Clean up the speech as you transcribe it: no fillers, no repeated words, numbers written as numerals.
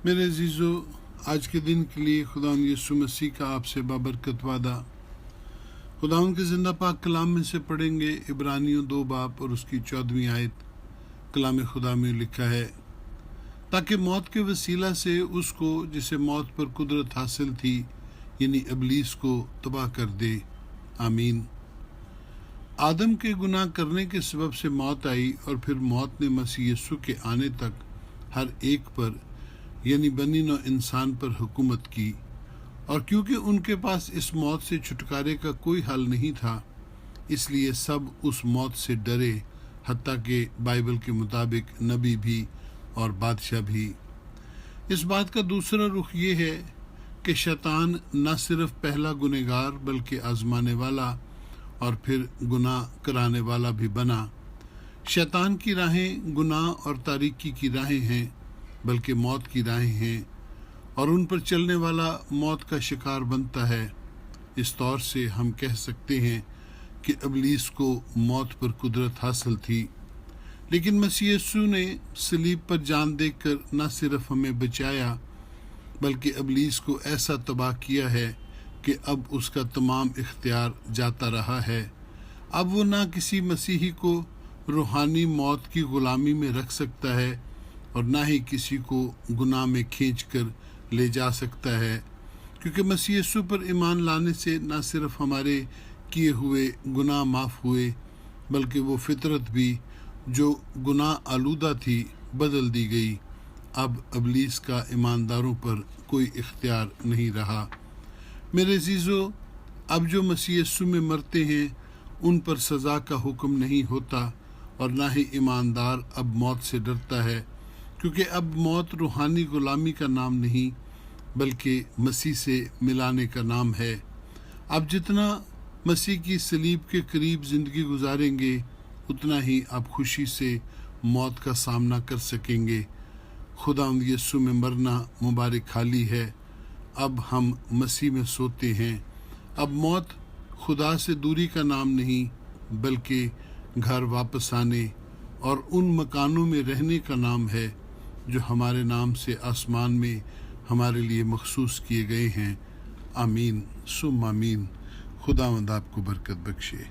मेरे अजीज़ों, आज के दिन के लिए खुदावंद यीशु मसीह का आपसे बाबरकत वादा खुदावंद के ज़िंदा पाक कलाम में से पढ़ेंगे। इब्रानियों 2 बाब और उसकी 14वीं आयत। कलाम खुदा में लिखा है, ताकि मौत के वसीला से उसको जिसे मौत पर कुदरत हासिल थी यानी इब्लीस को तबाह कर दे। आमीन। आदम के गुनाह करने के सबब से मौत आई और फिर मौत ने मसीह यीशु के आने तक हर एक पर यानी बनी नौ इंसान पर हुकूमत की। और क्योंकि उनके पास इस मौत से छुटकारे का कोई हल नहीं था, इसलिए सब उस मौत से डरे, हत्ता कि बाइबल के मुताबिक नबी भी और बादशाह भी। इस बात का दूसरा रुख ये है कि शैतान न सिर्फ पहला गुनहगार बल्कि आजमाने वाला और फिर गुनाह कराने वाला भी बना। शैतान की राहें गुनाह और तारीकी की राहें हैं, बल्कि मौत की राहें हैं, और उन पर चलने वाला मौत का शिकार बनता है। इस तौर से हम कह सकते हैं कि इब्लीस को मौत पर कुदरत हासिल थी, लेकिन मसीह यीशु ने सलीब पर जान देकर न सिर्फ हमें बचाया बल्कि इब्लीस को ऐसा तबाह किया है कि अब उसका तमाम इख्तियार जाता रहा है। अब वो ना किसी मसीही को रूहानी मौत की गुलामी में रख सकता है और ना ही किसी को गुनाह में खींच कर ले जा सकता है, क्योंकि मसीह यीशु पर ईमान लाने से न सिर्फ हमारे किए हुए गुनाह माफ़ हुए बल्कि वो फितरत भी जो गुनाह आलूदा थी बदल दी गई। अब इब्लीस का ईमानदारों पर कोई इख्तियार नहीं रहा। मेरे अजीज़ों, अब जो मसीह यीशु में मरते हैं उन पर सज़ा का हुक्म नहीं होता और ना ही ईमानदार अब मौत से डरता है, क्योंकि अब मौत रूहानी गुलामी का नाम नहीं बल्कि मसीह से मिलाने का नाम है। अब जितना मसीह की सलीब के करीब ज़िंदगी गुजारेंगे उतना ही आप खुशी से मौत का सामना कर सकेंगे। खुदावंद यीशु में मरना मुबारक खाली है। अब हम मसीह में सोते हैं। अब मौत खुदा से दूरी का नाम नहीं बल्कि घर वापस आने और उन मकानों में रहने का नाम है जो हमारे नाम से आसमान में हमारे लिए मखसूस किए गए हैं। आमीन सुम आमीन। खुदावंद आपको बरकत बख्शे।